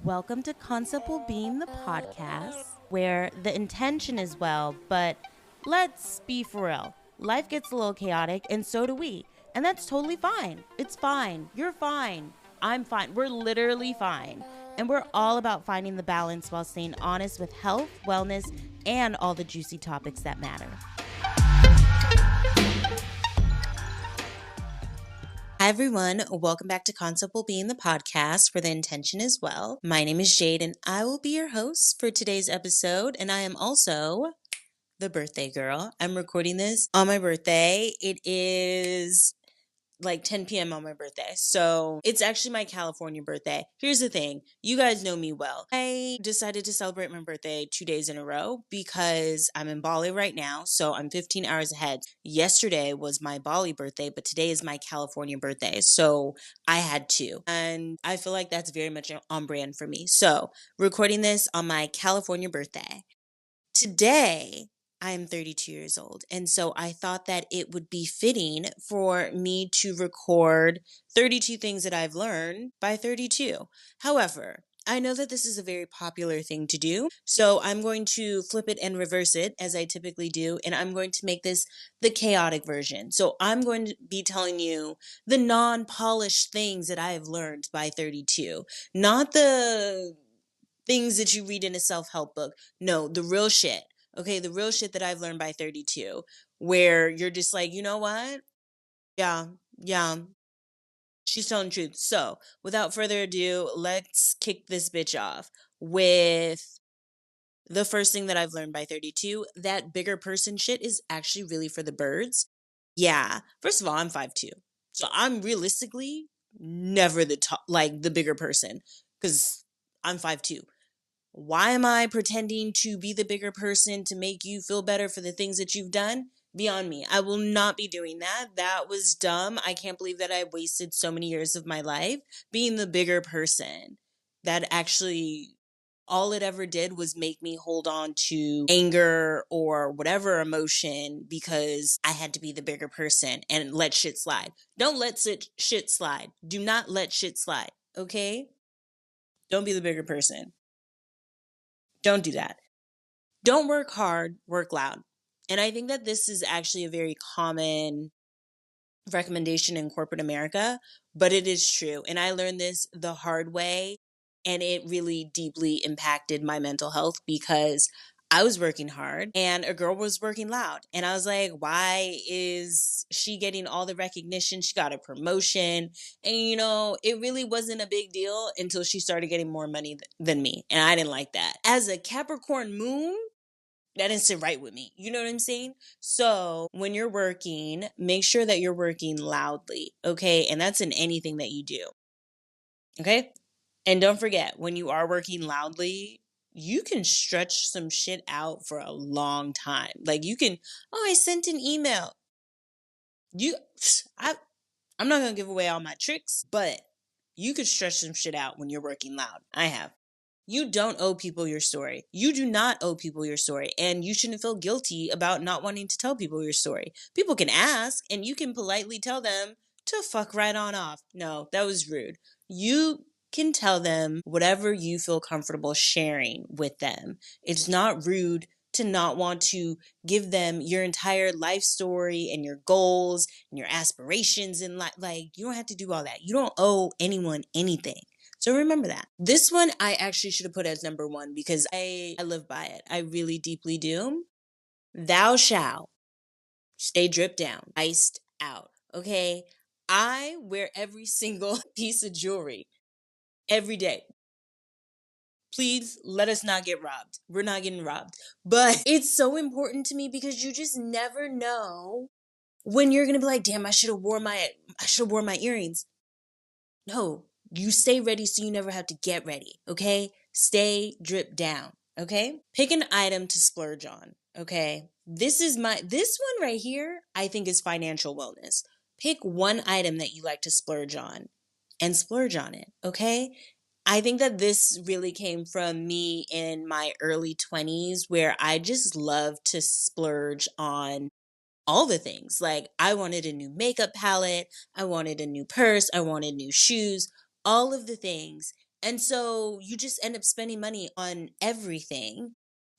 Welcome to Concept Being the podcast, where the intention is well, but let's be for real. Life gets a little chaotic, and so do we. And that's totally fine. It's fine. You're fine. I'm fine. We're literally fine. And we're all about finding the balance while staying honest with health, wellness, and all the juicy topics that matter. Hi, everyone. Welcome back to Concept Being the podcast, where the intention is well. My name is Jade, and I will be your host for today's episode. And I am also the birthday girl. I'm recording this on my birthday. It is like 10 p.m. on my birthday. So it's actually my California birthday. Here's the thing. You guys know me well. I decided to celebrate my birthday 2 days in a row because I'm in Bali right now. So I'm 15 hours ahead. Yesterday was my Bali birthday, but today is my California birthday. So I had two. And I feel like that's very much on brand for me. So recording this on my California birthday. Today, I'm 32 years old. And so I thought that it would be fitting for me to record 32 things that I've learned by 32. However, I know that this is a very popular thing to do. So I'm going to flip it and reverse it as I typically do. And I'm going to make this the chaotic version. So I'm going to be telling you the non polished things that I have learned by 32, not the things that you read in a self-help book. No, the real shit. Okay, the real shit that I've learned by 32, where you're just like, you know what? Yeah, yeah, she's telling the truth. So, without further ado, let's kick this bitch off with the first thing that I've learned by 32. That bigger person shit is actually really for the birds. Yeah, first of all, I'm 5'2". So I'm realistically never the top, like the bigger person, because I'm 5'2". Why am I pretending to be the bigger person to make you feel better for the things that you've done? Beyond me. I will not be doing that. That was dumb. I can't believe that I wasted so many years of my life being the bigger person. That actually, all it ever did was make me hold on to anger or whatever emotion because I had to be the bigger person and let shit slide. Don't let shit slide. Do not let shit slide. Okay? Don't be the bigger person. Don't do that. Don't work hard, work loud. And I think that this is actually a very common recommendation in corporate America, but it is true. And I learned this the hard way, and it really deeply impacted my mental health because I was working hard and a girl was working loud. And I was like, why is she getting all the recognition? She got a promotion. And, it really wasn't a big deal until she started getting more money than me. And I didn't like that. As a Capricorn moon, that didn't sit right with me. You know what I'm saying? So when you're working, make sure that you're working loudly. Okay. And that's in anything that you do. Okay. And don't forget, when you are working loudly, you can stretch some shit out for a long time. Like you can, oh, I sent an email. You, I, I'm not going to give away all my tricks, but you could stretch some shit out when you're working loud. I have. You don't owe people your story. You do not owe people your story. And you shouldn't feel guilty about not wanting to tell people your story. People can ask and you can politely tell them to fuck right on off. No, that was rude. You can tell them whatever you feel comfortable sharing with them. It's not rude to not want to give them your entire life story and your goals and your aspirations in life. Like, you don't have to do all that. You don't owe anyone anything. So remember that. This one I actually should have put as number one because I live by it. I really deeply do. Thou shalt stay dripped down, iced out. Okay. I wear every single piece of jewelry every day. Please let us not get robbed. We're not getting robbed. But it's so important to me because you just never know when you're gonna be like, damn, I should have worn my earrings. No, you stay ready so you never have to get ready, okay? Stay drip down, okay? Pick an item to splurge on, okay? This one right here, I think is financial wellness. Pick one item that you like to splurge on and splurge on it, okay? I think that this really came from me in my early 20s where I just love to splurge on all the things. Like, I wanted a new makeup palette, I wanted a new purse, I wanted new shoes, all of the things. And so you just end up spending money on everything.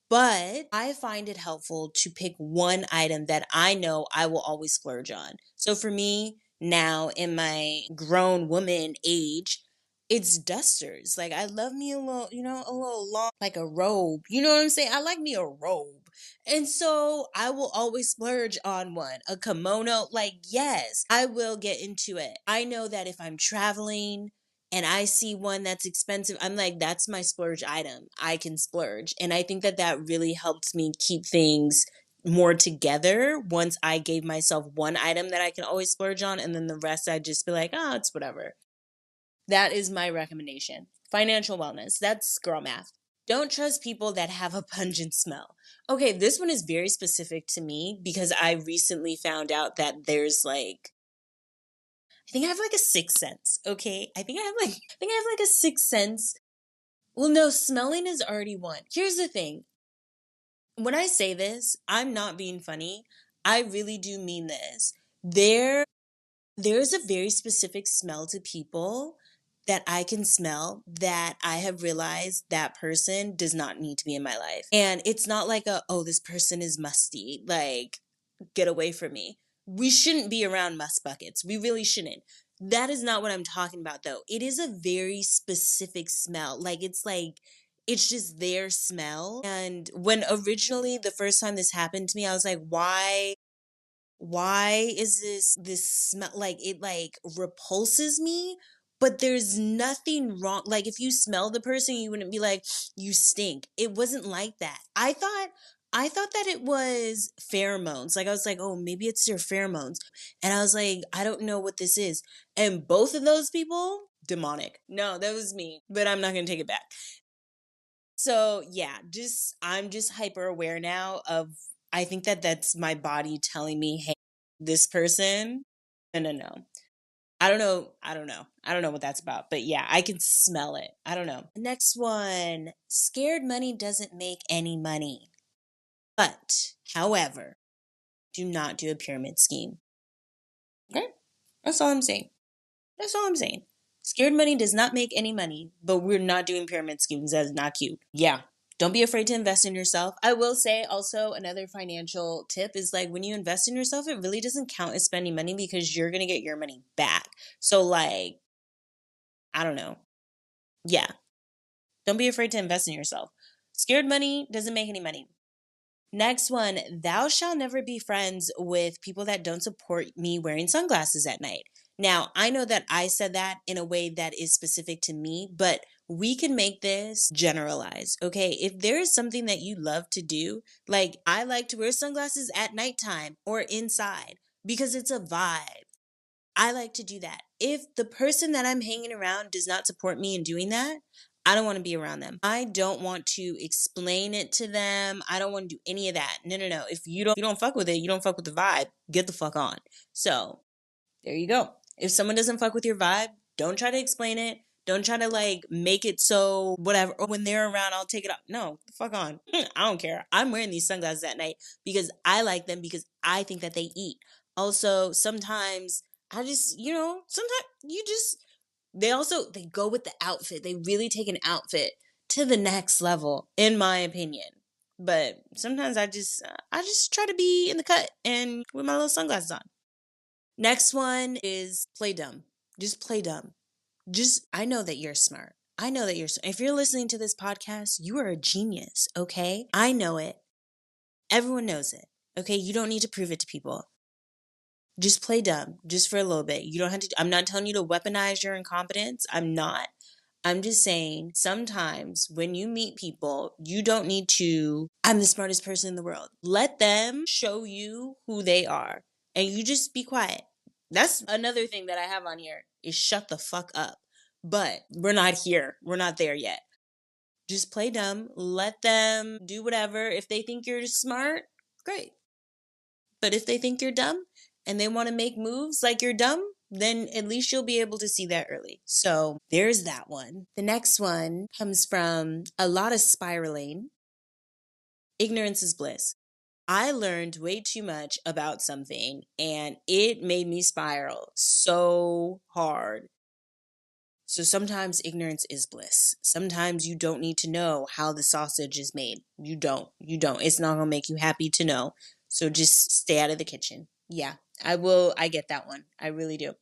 But I find it helpful to pick one item that I know I will always splurge on. So for me, now in my grown woman age, it's dusters. Like I love me a little, a little long, like a robe. You know what I'm saying? I like me a robe. And so I will always splurge on one. A kimono, like, yes, I will get into it. I know that if I'm traveling, and I see one that's expensive, I'm like, that's my splurge item. I can splurge. And I think that that really helped me keep things more together once I gave myself one item that I can always splurge on. And then the rest, I'd just be like, oh, it's whatever. That is my recommendation. Financial wellness. That's girl math. Don't trust people that have a pungent smell. Okay, this one is very specific to me because I recently found out that there's like, I think I have like a sixth sense. Okay. I have like a sixth sense. Well, no, smelling is already one. Here's the thing. When I say this, I'm not being funny. I really do mean this. There's a very specific smell to people that I can smell that I have realized that person does not need to be in my life. And it's not like oh, this person is musty. Like, get away from me. We shouldn't be around must buckets. We really shouldn't. That is not what I'm talking about though. It is a very specific smell. Like it's just their smell. And when originally the first time this happened to me, I was like, why is this smell, like it like repulses me, but there's nothing wrong. Like if you smell the person, you wouldn't be like, you stink. It wasn't like that. I thought that it was pheromones. Like I was like, oh, maybe it's your pheromones. And I was like, I don't know what this is. And both of those people, demonic. No, that was me, but I'm not going to take it back. So yeah, just I'm just hyper aware now of, I think that that's my body telling me, hey, this person, no, no, no. I don't know. I don't know. I don't know what that's about. But yeah, I can smell it. I don't know. Next one. Scared money doesn't make any money. But, however, do not do a pyramid scheme. Okay? That's all I'm saying. That's all I'm saying. Scared money does not make any money, but we're not doing pyramid schemes. That's not cute. Yeah. Don't be afraid to invest in yourself. I will say also another financial tip is like when you invest in yourself, it really doesn't count as spending money because you're going to get your money back. So, like, I don't know. Yeah. Don't be afraid to invest in yourself. Scared money doesn't make any money. Next one, thou shalt never be friends with people that don't support me wearing sunglasses at night. Now, I know that I said that in a way that is specific to me, but we can make this generalized, okay? If there is something that you love to do, like I like to wear sunglasses at nighttime or inside because it's a vibe. I like to do that. If the person that I'm hanging around does not support me in doing that, I don't want to be around them. I don't want to explain it to them. I don't want to do any of that. No, no, no. If you don't fuck with it, you don't fuck with the vibe. Get the fuck on. So there you go. If someone doesn't fuck with your vibe, don't try to explain it. Don't try to like make it so whatever. Or when they're around, I'll take it off. No, the fuck on. I don't care. I'm wearing these sunglasses at night because I like them because I think that they eat. Also, sometimes I just, sometimes you just, they go with the outfit. They really take an outfit to the next level, in my opinion. But sometimes I just try to be in the cut and with my little sunglasses on. Next one is play dumb. Just play dumb. I know that you're smart. I know that if you're listening to this podcast, you are a genius, okay? I know it. Everyone knows it, okay? You don't need to prove it to people. Just play dumb, just for a little bit. You don't have to, I'm not telling you to weaponize your incompetence. I'm not. I'm just saying sometimes when you meet people, you don't need to, I'm the smartest person in the world. Let them show you who they are and you just be quiet. That's another thing that I have on here is shut the fuck up. But we're not here. We're not there yet. Just play dumb. Let them do whatever. If they think you're smart, great. But if they think you're dumb and they want to make moves like you're dumb, then at least you'll be able to see that early. So there's that one. The next one comes from a lot of spiraling. Ignorance is bliss. I learned way too much about something and it made me spiral so hard. So sometimes ignorance is bliss. Sometimes you don't need to know how the sausage is made. You don't. You don't. It's not going to make you happy to know. So just stay out of the kitchen. Yeah, I will. I get that one. I really do.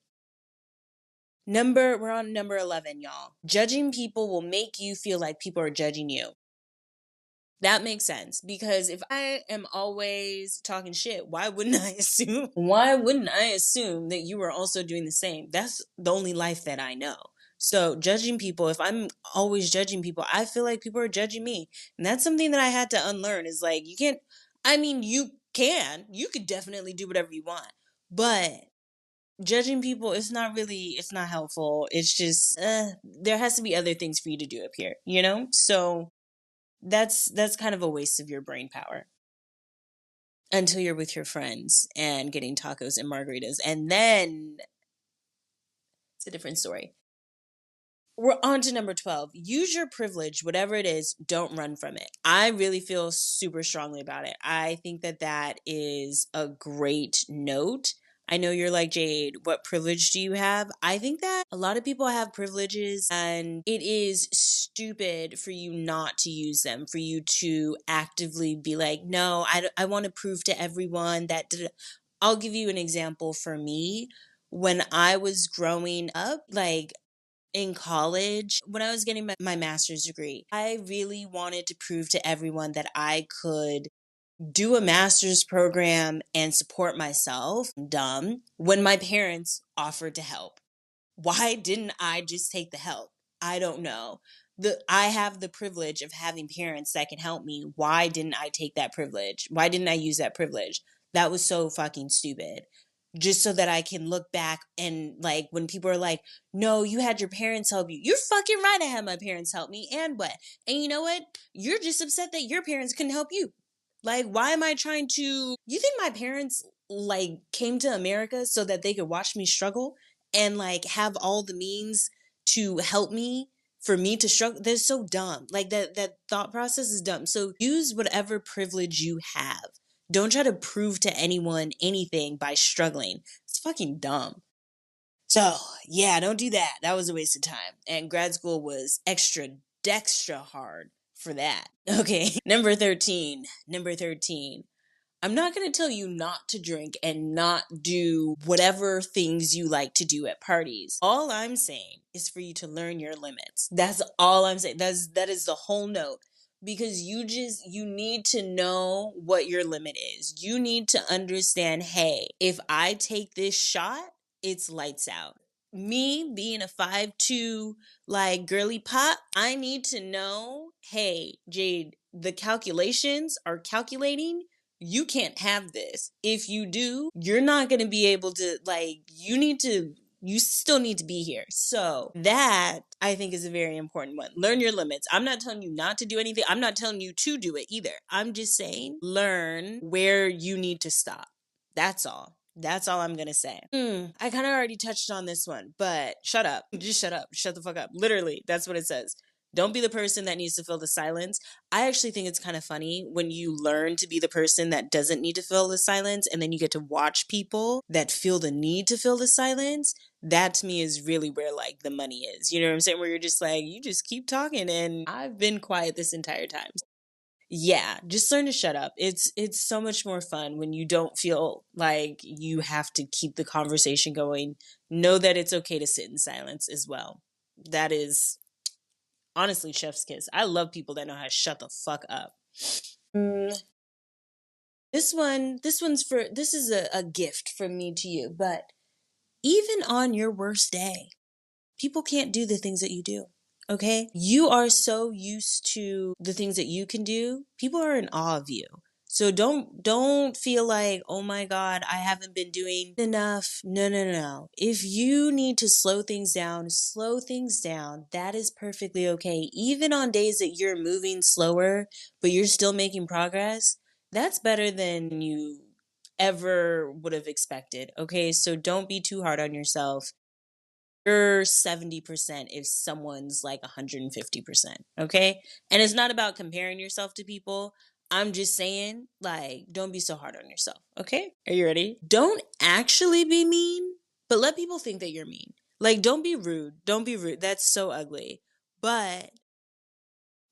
We're on number 11, y'all. Judging people will make you feel like people are judging you. That makes sense because if I am always talking shit, why wouldn't I assume? Why wouldn't I assume that you are also doing the same? That's the only life that I know. So judging people, if I'm always judging people, I feel like people are judging me. And that's something that I had to unlearn is like you can't I mean you could definitely do whatever you want. But judging people it's not helpful. It's just there has to be other things for you to do up here, you know? So that's kind of a waste of your brain power until you're with your friends and getting tacos and margaritas, and then it's a different story. We're on to number 12. Use your privilege, whatever it is, don't run from it. I really feel super strongly about it. I think that that is a great note. I know you're like, Jade, what privilege do you have? I think that a lot of people have privileges and it is stupid for you not to use them, for you to actively be like, no, I want to prove to everyone that. I'll give you an example for me. When I was growing up, like in college, when I was getting my master's degree, I really wanted to prove to everyone that I could do a master's program and support myself. Dumb. When my parents offered to help. Why didn't I just take the help? I don't know. I have the privilege of having parents that can help me. Why didn't I take that privilege? Why didn't I use that privilege? That was so fucking stupid. Just so that I can look back and like when people are like, no, you had your parents help you. You're fucking right. I had my parents help me. And what? And you know what? You're just upset that your parents couldn't help you. Like, why am I trying to? You think my parents like came to America so that they could watch me struggle and like have all the means to help me for me to struggle? They're so dumb. Like that thought process is dumb. So use whatever privilege you have. Don't try to prove to anyone anything by struggling. It's fucking dumb. So, yeah, don't do that. That was a waste of time. And grad school was extra hard for that. Okay. Number 13. Number 13. I'm not going to tell you not to drink and not do whatever things you like to do at parties. All I'm saying is for you to learn your limits. That's all I'm saying. That is the whole note because you need to know what your limit is. You need to understand, hey, if I take this shot, it's lights out. Me being a 5'2" like girly pop, I need to know, hey, Jade, the calculations are calculating, you can't have this. If you do, you're not going to be able to, like, you still need to be here. So that I think is a very important one. Learn your limits. I'm not telling you not to do anything. I'm not telling you to do it either. I'm just saying learn where you need to stop. That's all. That's all I'm going to say. I kind of already touched on this one, but shut up. Just shut up. Shut the fuck up. Literally, that's what it says. Don't be the person that needs to fill the silence. I actually think it's kind of funny when you learn to be the person that doesn't need to fill the silence and then you get to watch people that feel the need to fill the silence. That to me is really where like the money is. You know what I'm saying? Where you're just like, you just keep talking and I've been quiet this entire time. Yeah, just learn to shut up. It's so much more fun when you don't feel like you have to keep the conversation going. Know that it's okay to sit in silence as well. That is honestly chef's kiss. I love people that know how to shut the fuck up. This is a gift from me to you, but even on your worst day, people can't do the things that you do. Okay? You are so used to the things that you can do. People are in awe of you. So don't feel like, "Oh my god, I haven't been doing enough." No, no, no, no. If you need to slow things down, slow things down. That is perfectly okay. Even on days that you're moving slower, but you're still making progress, that's better than you ever would have expected. Okay? So don't be too hard on yourself. You're 70% if someone's like 150%. Okay. And it's not about comparing yourself to people. I'm just saying, like, don't be so hard on yourself. Okay. Are you ready? Don't actually be mean, but let people think that you're mean. Like, don't be rude. Don't be rude. That's so ugly. But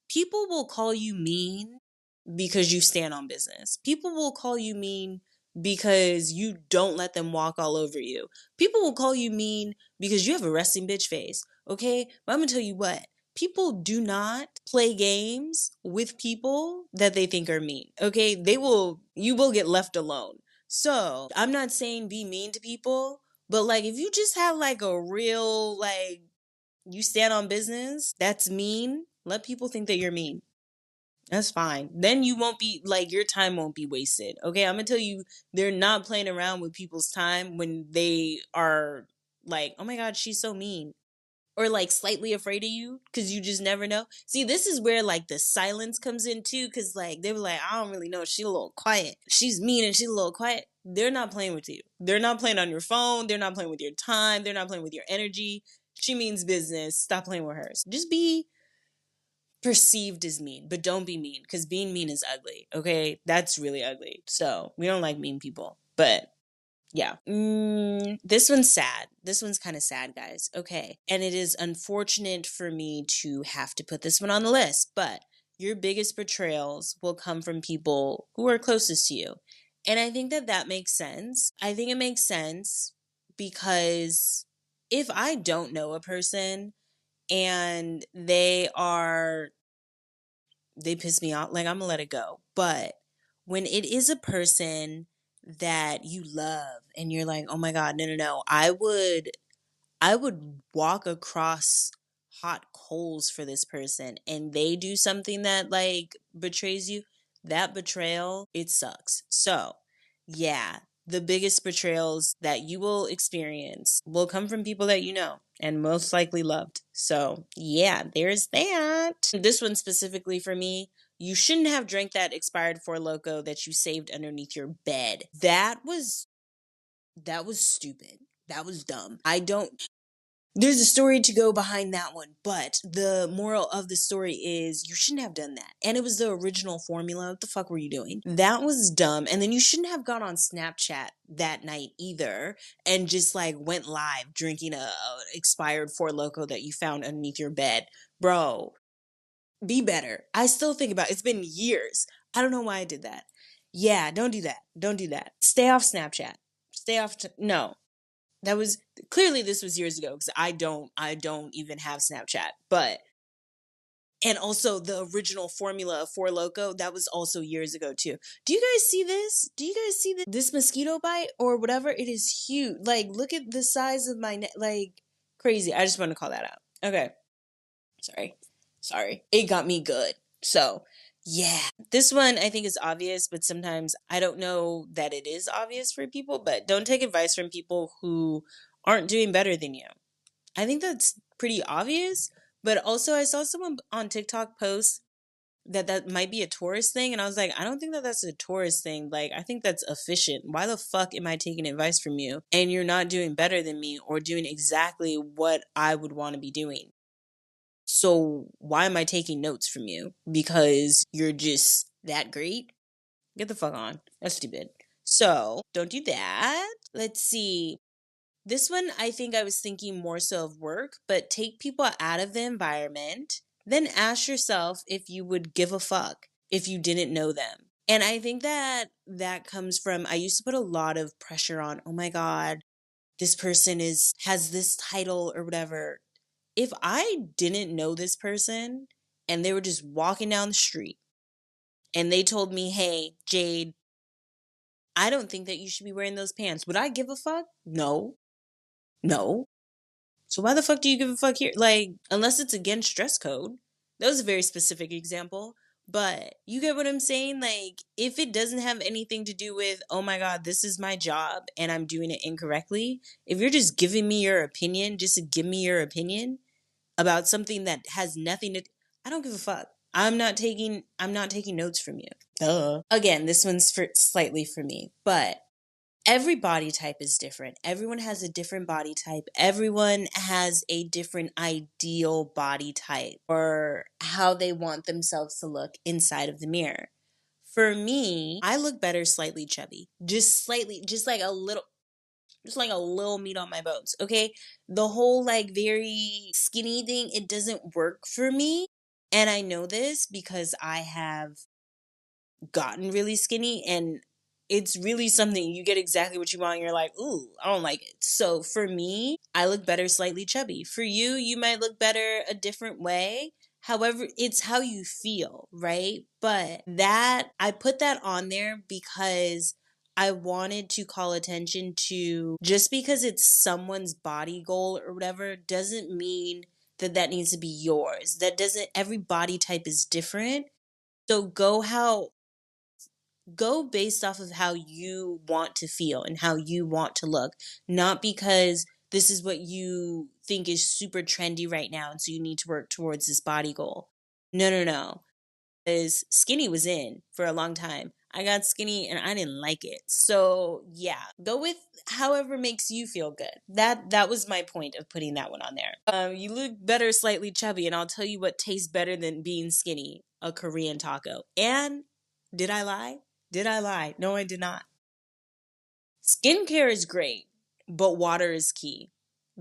people will call you mean because you stand on business. People will call you mean because you don't let them walk all over you. People will call you mean because you have a resting bitch face. Okay? But I'm gonna tell you what. People do not play games with people that they think are mean. Okay? You will get left alone. So I'm not saying be mean to people, but like if you just have like a real like you stand on business, that's mean. Let people think that you're mean. That's fine. Then you won't be like your time won't be wasted. Okay, I'm gonna tell you, they're not playing around with people's time when they are like, oh my god, she's so mean, or like slightly afraid of you because you just never know. See, this is where like the silence comes in too, because like they were like, I don't really know, she's a little quiet, she's mean and she's a little quiet. They're not playing with you. They're not playing on your phone. They're not playing with your time. They're not playing with your energy. She means business. Stop playing with hers. Just be perceived as mean, but don't be mean because being mean is ugly. Okay, that's really ugly. So we don't like mean people, but yeah. This one's sad. This one's kind of sad, guys. Okay. And it is unfortunate for me to have to put this one on the list, but your biggest betrayals will come from people who are closest to you. And I think that that makes sense. I think it makes sense because if I don't know a person and they piss me off, like I'm gonna let it go. But when it is a person that you love and you're like, oh my God, no, no, no, I would walk across hot coals for this person and they do something that like betrays you, that betrayal, it sucks. So, yeah, the biggest betrayals that you will experience will come from people that you know and most likely loved. So, yeah, there's that. This one specifically for me, you shouldn't have drank that expired Four Loko that you saved underneath your bed. That was stupid. That was dumb. I don't There's a story to go behind that one, but the moral of the story is you shouldn't have done that. And it was the original formula. What the fuck were you doing? That was dumb. And then you shouldn't have gone on Snapchat that night either and just like went live drinking a expired Four Loko that you found underneath your bed. Bro, be better. I still think about it. It's been years. I don't know why I did that. Yeah, don't do that. Don't do that. Stay off Snapchat. Stay off. No, that was clearly this was years ago because I don't even have Snapchat. But and also the original formula of Four Loko, that was also years ago too. Do you guys see this? Do you guys see this mosquito bite or whatever? It is huge. Like look at the size of my neck. Like crazy. I just want to call that out. Okay. Sorry. Sorry. It got me good. So, yeah. This one I think is obvious, but sometimes I don't know that it is obvious for people, but don't take advice from people who aren't doing better than you. I think that's pretty obvious, but also I saw someone on TikTok post that that might be a tourist thing and I was like, I don't think that that's a tourist thing. Like I think that's efficient. Why the fuck am I taking advice from you and you're not doing better than me or doing exactly what I would want to be doing? So why am I taking notes from you? Because you're just that great? Get the fuck on. That's stupid. So don't do that. Let's see. This one, I think I was thinking more so of work, but take people out of the environment. Then ask yourself if you would give a fuck if you didn't know them. And I think that that comes from, I used to put a lot of pressure on, oh my God, this person has this title or whatever. If I didn't know this person and they were just walking down the street and they told me, hey, Jade, I don't think that you should be wearing those pants, would I give a fuck? No. No. So why the fuck do you give a fuck here? Like, unless it's against dress code. That was a very specific example. But you get what I'm saying? Like, if it doesn't have anything to do with, oh my God, this is my job and I'm doing it incorrectly, if you're just giving me your opinion, just to give me your opinion, about something that has nothing to I don't give a fuck. I'm not taking notes from you. Duh. Again, this one's for slightly for me, but every body type is different. Everyone has a different body type. Everyone has a different ideal body type or how they want themselves to look inside of the mirror. For me, I look better slightly chubby. Just slightly, just like a little just like a little meat on my bones, okay? The whole like very skinny thing, it doesn't work for me. And I know this because I have gotten really skinny, and it's really something you get exactly what you want. And you're like, ooh, I don't like it. So for me, I look better slightly chubby. For you, you might look better a different way. However, it's how you feel, right? But that, I put that on there because I wanted to call attention to, just because it's someone's body goal or whatever doesn't mean that that needs to be yours. That doesn't, every body type is different. So go based off of how you want to feel and how you want to look, not because this is what you think is super trendy right now and so you need to work towards this body goal. No, no, no. Because skinny was in for a long time. I got skinny and I didn't like it. So yeah, go with however makes you feel good. That was my point of putting that one on there. You look better slightly chubby, and I'll tell you what tastes better than being skinny: a Korean taco. And did I lie? Did I lie? No, I did not. Skincare is great, but water is key.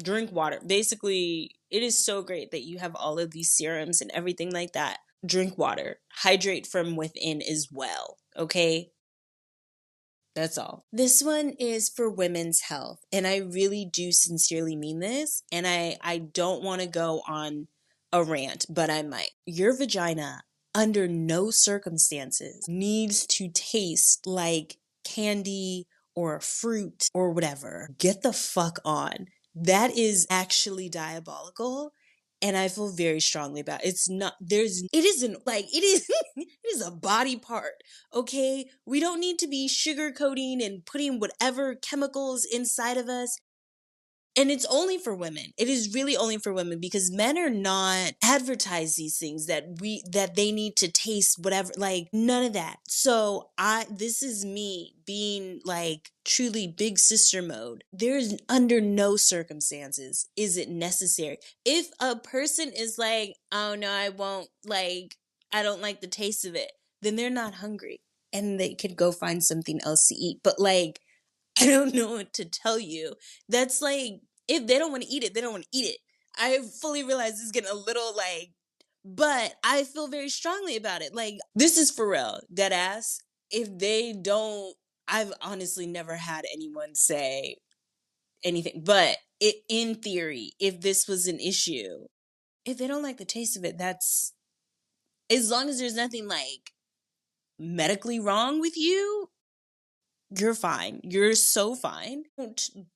Drink water. Basically, it is so great that you have all of these serums and everything like that. Drink water. Hydrate from within as well. Okay? That's all. This one is for women's health. And I really do sincerely mean this. And I don't want to go on a rant, but I might. Your vagina, under no circumstances, needs to taste like candy or a fruit or whatever. Get the fuck on. That is actually diabolical. And I feel very strongly about it. It's not, it isn't like, it is, it is a body part. Okay, we don't need to be sugarcoating and putting whatever chemicals inside of us. And it's only for women. It is really only for women because men are not advertise these things that they need to taste whatever, like none of that. So this is me being like truly big sister mode. There's under no circumstances is it necessary. If a person is like, "Oh no, I won't like I don't like the taste of it," then they're not hungry and they could go find something else to eat. But like I don't know what to tell you. That's like, if they don't want to eat it, they don't want to eat it. I fully realize this is getting a little like, but I feel very strongly about it. Like, this is for real, dead ass. If they don't, I've honestly never had anyone say anything, but in theory, if this was an issue, if they don't like the taste of it, that's, as long as there's nothing like medically wrong with you, you're fine. You're so fine.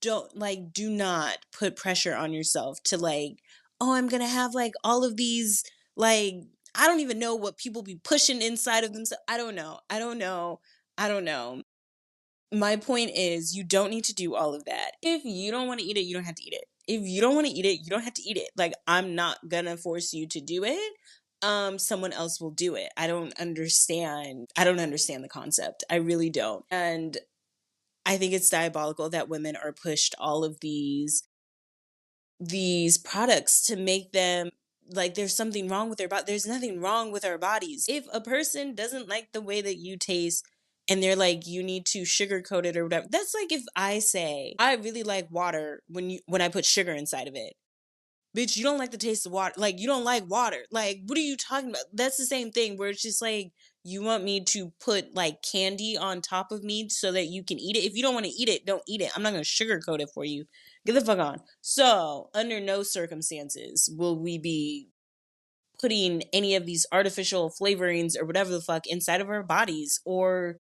Don't like, do not put pressure on yourself to like, oh, I'm gonna have like all of these, like, I don't even know what people be pushing inside of themselves. I don't know. I don't know. I don't know. My point is, you don't need to do all of that. If you don't want to eat it, you don't have to eat it. If you don't want to eat it, you don't have to eat it. Like, I'm not gonna force you to do it. Someone else will do it. I don't understand the concept. I really don't. And I think it's diabolical that women are pushed all of these products to make them like there's something wrong with their body. There's nothing wrong with our bodies. If a person doesn't like the way that you taste and they're like you need to sugarcoat it or whatever. That's like if I say I really like water when I put sugar inside of it. Bitch, you don't like the taste of water. Like, you don't like water. Like, what are you talking about? That's the same thing where it's just like, you want me to put like candy on top of me so that you can eat it. If you don't want to eat it, don't eat it. I'm not going to sugarcoat it for you. Get the fuck on. So, under no circumstances will we be putting any of these artificial flavorings or whatever the fuck inside of our bodies, or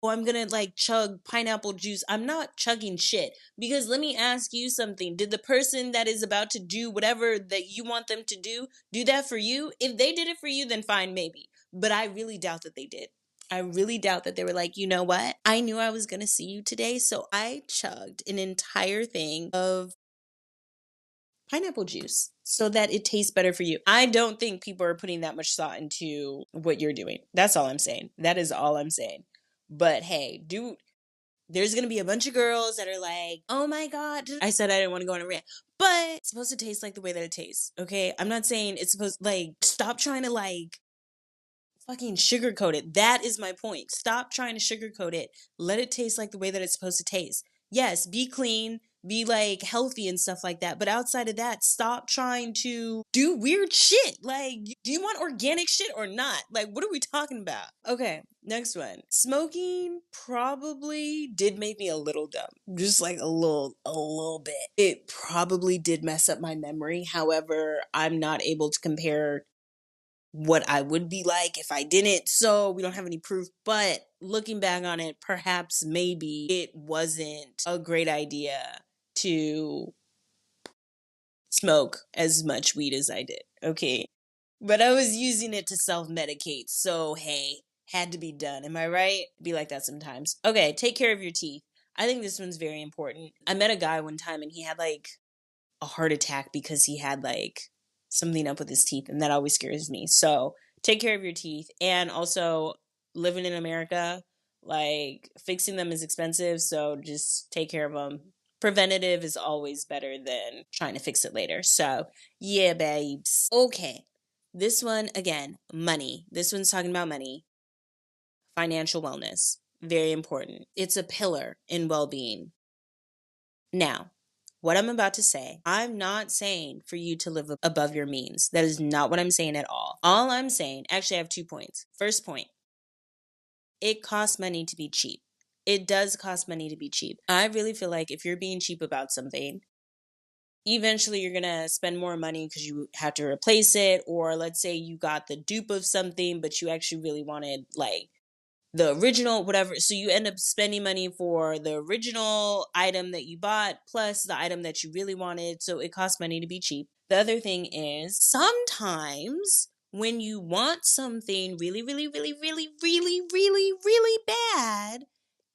oh, I'm gonna like chug pineapple juice. I'm not chugging shit. Because let me ask you something. Did the person that is about to do whatever that you want them to do that for you? If they did it for you, then fine, maybe. But I really doubt that they did. I really doubt that they were like, you know what? I knew I was gonna see you today, so I chugged an entire thing of pineapple juice so that it tastes better for you. I don't think people are putting that much thought into what you're doing. That's all I'm saying. That is all I'm saying. But hey, there's gonna be a bunch of girls that are like, oh my God. I said I didn't want to go on a rant. But it's supposed to taste like the way that it tastes. Okay. I'm not saying it's supposed like stop trying to like fucking sugarcoat it. That is my point. Stop trying to sugarcoat it. Let it taste like the way that it's supposed to taste. Yes, be clean, be like healthy and stuff like that. But outside of that, stop trying to do weird shit. Like, do you want organic shit or not? Like, what are we talking about? Okay, next one. Smoking probably did make me a little dumb. Just like a little bit. It probably did mess up my memory. However, I'm not able to compare what I would be like if I didn't. So we don't have any proof. But looking back on it, perhaps maybe it wasn't a great idea to smoke as much weed as I did. Okay. But I was using it to self medicate. So, hey, had to be done. Am I right? Be like that sometimes. Okay. Take care of your teeth. I think this one's very important. I met a guy one time and he had like a heart attack because he had like something up with his teeth, and that always scares me. So take care of your teeth. And also, living in America, like fixing them is expensive, so just take care of them. Preventative is always better than trying to fix it later. So yeah, babes. Okay, this one again, money. This one's talking about money. Financial wellness, very important. It's a pillar in well-being. Now, what I'm about to say, I'm not saying for you to live above your means. That is not what I'm saying at all. All I'm saying, actually, I have 2 points. First point, it costs money to be cheap. It does cost money to be cheap. I really feel like if you're being cheap about something, eventually you're going to spend more money because you have to replace it. Or let's say you got the dupe of something, but you actually really wanted like the original whatever, so you end up spending money for the original item that you bought plus the item that you really wanted, so it costs money to be cheap. The other thing is sometimes when you want something really really really really really really really bad,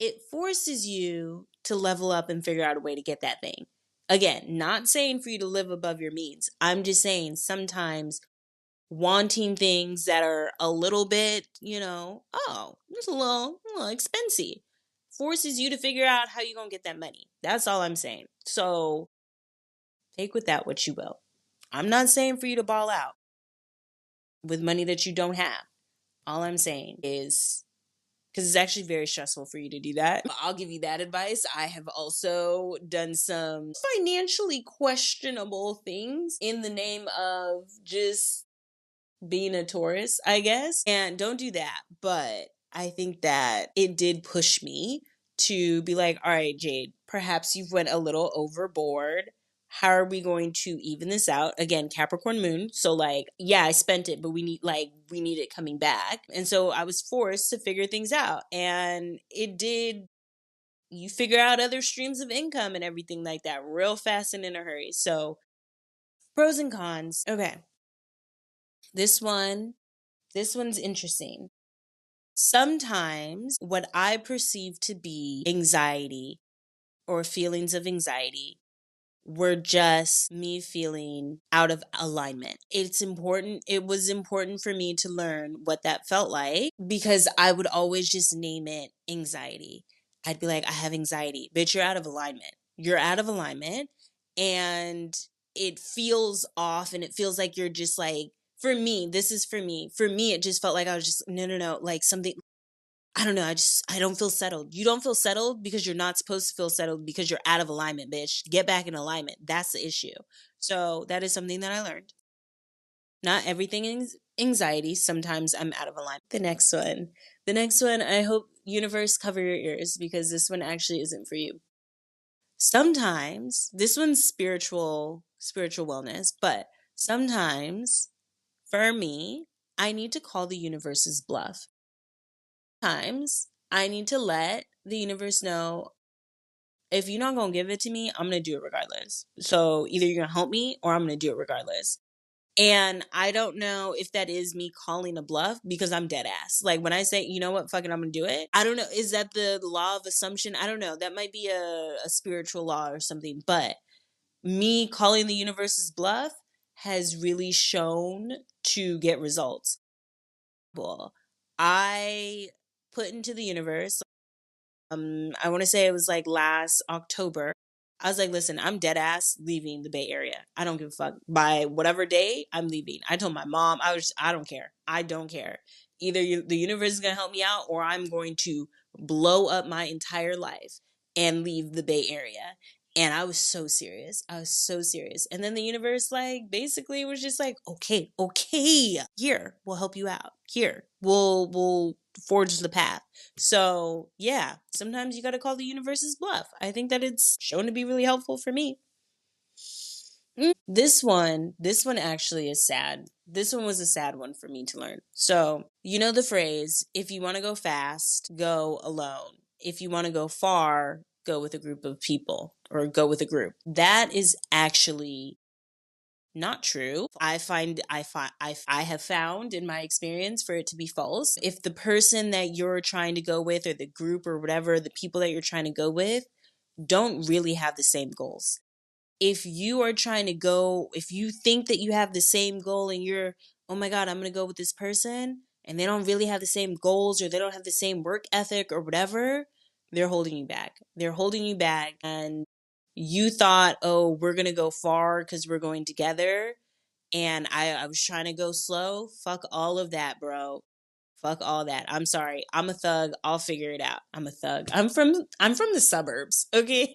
it forces you to level up and figure out a way to get that thing. Again, not saying for you to live above your means, I'm just saying sometimes wanting things that are a little bit, oh, it's a little expensive, forces you to figure out how you're going to get that money. That's all I'm saying. So take with that what you will. I'm not saying for you to ball out with money that you don't have. All I'm saying is because it's actually very stressful for you to do that. I'll give you that advice. I have also done some financially questionable things in the name of just being a tourist, I guess. And don't do that. But I think that it did push me to be like, all right, Jade, perhaps you've went a little overboard. How are we going to even this out? Again, Capricorn moon. So like, yeah, I spent it, but we need it coming back. And so I was forced to figure things out. And it did, you figure out other streams of income and everything like that real fast and in a hurry. So pros and cons. Okay. This one This one's interesting. Sometimes what I perceive to be anxiety or feelings of anxiety were just me feeling out of alignment. It was important for me to learn what that felt like because I would always just name it anxiety. I'd be like, I have anxiety. Bitch, you're out of alignment. You're out of alignment. And it feels off and it feels like you're just like, for me, this is for me. For me, it just felt like I was just, no, no, no, like something, I don't know. I don't feel settled. You don't feel settled because you're not supposed to feel settled because you're out of alignment, bitch. Get back in alignment. That's the issue. So that is something that I learned. Not everything is anxiety. Sometimes I'm out of alignment. The next one, I hope universe cover your ears because this one actually isn't for you. Sometimes this one's spiritual wellness, but sometimes for me, I need to call the universe's bluff. Times I need to let the universe know if you're not gonna give it to me, I'm gonna do it regardless. So either you're gonna help me or I'm gonna do it regardless. And I don't know if that is me calling a bluff because I'm dead ass. Like when I say, you know what, fucking I'm gonna do it. I don't know. Is that the law of assumption? I don't know. That might be a spiritual law or something. But me calling the universe's bluff has really shown to get results. Well, I put into the universe I want to say it was like last October. I was like, listen, I'm dead ass leaving the Bay Area. I don't give a fuck. By whatever day, I'm leaving. I told my mom, I don't care. I don't care. Either the universe is going to help me out or I'm going to blow up my entire life. and leave the Bay Area. And I was so serious. I was so serious. And then the universe, like, basically was just like, okay, okay, here, we'll help you out. Here, we'll forge the path. So yeah, sometimes you got to call the universe's bluff. I think that it's shown to be really helpful for me. This one actually is sad. This one was a sad one for me to learn. So, you know the phrase, if you want to go fast, go alone. If you want to go far, go with a group of people or go with a group. That is actually not true. I have found in my experience for it to be false. If the person that you're trying to go with or the group or whatever, the people that you're trying to go with don't really have the same goals. If you are trying to go, if you think that you have the same goal and you're, oh my God, I'm going to go with this person and they don't really have the same goals or they don't have the same work ethic or whatever, they're holding you back. They're holding you back. And you thought, oh, we're going to go far because we're going together. And I was trying to go slow. Fuck all of that, bro. Fuck all that. I'm sorry. I'm a thug. I'll figure it out. I'm a thug. I'm from the suburbs. Okay.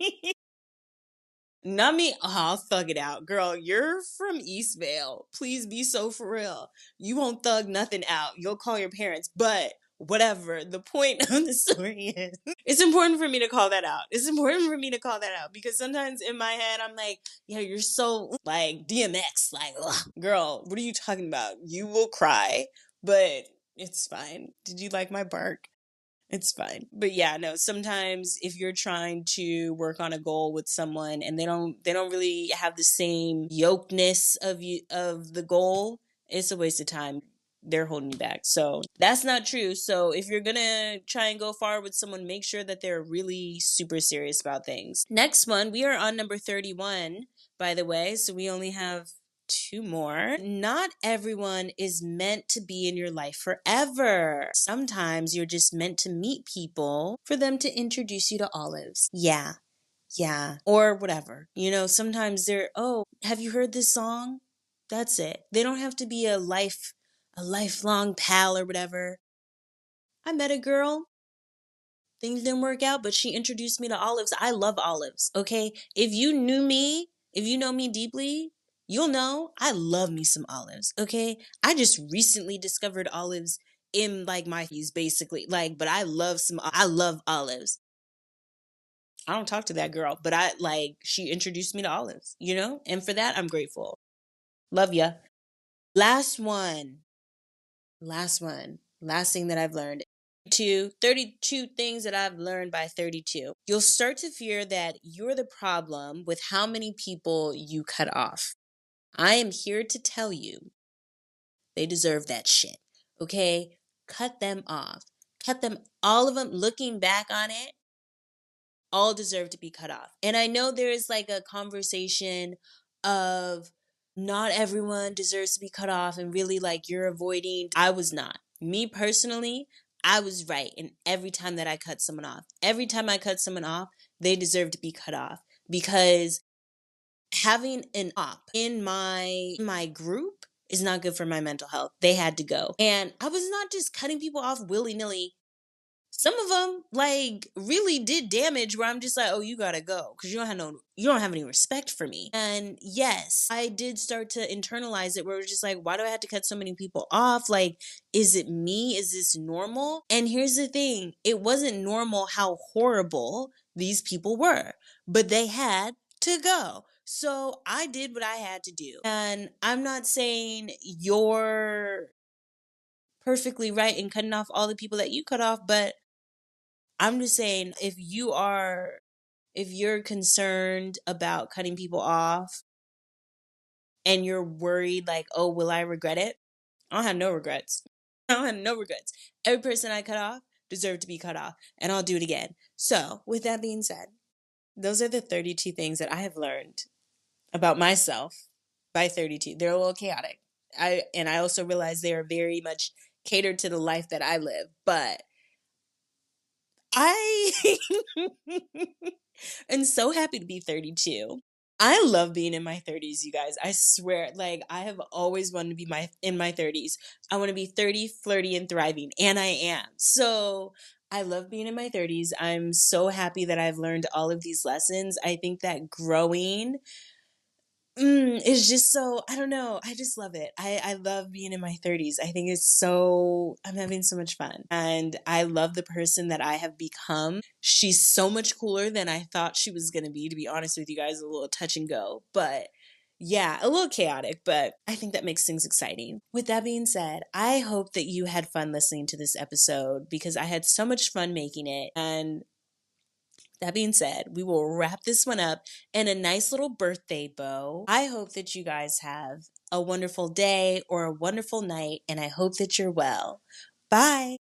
Not me. Oh, I'll thug it out. Girl, you're from Eastvale. Please be so for real. You won't thug nothing out. You'll call your parents, but whatever. The point of the story is it's important for me to call that out. It's important for me to call that out because sometimes in my head, I'm like, yeah, you're so like DMX. Like, ugh. Girl, what are you talking about? You will cry, but it's fine. Did you like my bark? It's fine. But yeah, no, sometimes if you're trying to work on a goal with someone and they don't really have the same yokeness of the goal, it's a waste of time. They're holding you back. So that's not true. So if you're gonna try and go far with someone, make sure that they're really super serious about things. Next one, we are on number 31, by the way. So we only have two more. Not everyone is meant to be in your life forever. Sometimes you're just meant to meet people for them to introduce you to olives. Yeah. Yeah. Or whatever. Sometimes they're, oh, have you heard this song? That's it. They don't have to be a lifelong pal or whatever. I met a girl. Things didn't work out, but she introduced me to olives. I love olives. Okay. If you know me deeply, you'll know I love me some olives. Okay. I just recently discovered olives in like my basically. Like, but I love olives. I don't talk to that girl, but she introduced me to olives, and for that, I'm grateful. Love ya. Last one. Last one. Last thing that I've learned. 32 things that I've learned by 32. You'll start to fear that you're the problem with how many people you cut off. I am here to tell you they deserve that shit. Okay? Cut them off. Cut them, all of them. Looking back on it, all deserve to be cut off. And I know there is like a conversation of not everyone deserves to be cut off and really like you're avoiding. I was not. Me personally, I was right. And every time that I cut someone off, every time I cut someone off, they deserve to be cut off because having an op in my group is not good for my mental health. They had to go. And I was not just cutting people off willy-nilly. Some of them like really did damage where I'm just like, oh, you gotta go because you don't have any respect for me. And yes, I did start to internalize it where it was just like, why do I have to cut so many people off? Like, is it me? Is this normal? And here's the thing, it wasn't normal how horrible these people were, but they had to go. So I did what I had to do. And I'm not saying you're perfectly right in cutting off all the people that you cut off, but I'm just saying if you're concerned about cutting people off and you're worried like, oh, will I regret it? I don't have no regrets. I don't have no regrets. Every person I cut off deserved to be cut off, and I'll do it again. So, with that being said, those are the 32 things that I have learned about myself by 32. They're a little chaotic. I also realize they are very much catered to the life that I live, but I am so happy to be 32. I love being in my 30s, you guys. I swear, like I have always wanted to be in my 30s. I want to be 30, flirty and thriving, and I am. So, I love being in my 30s. I'm so happy that I've learned all of these lessons. I think that growing is just so, I don't know. I just love it. I love being in my 30s. I think it's so, I'm having so much fun. And I love the person that I have become. She's so much cooler than I thought she was going to be honest with you guys, a little touch and go. But yeah, a little chaotic, but I think that makes things exciting. With that being said, I hope that you had fun listening to this episode because I had so much fun making it. And that being said, we will wrap this one up in a nice little birthday bow. I hope that you guys have a wonderful day or a wonderful night, and I hope that you're well. Bye.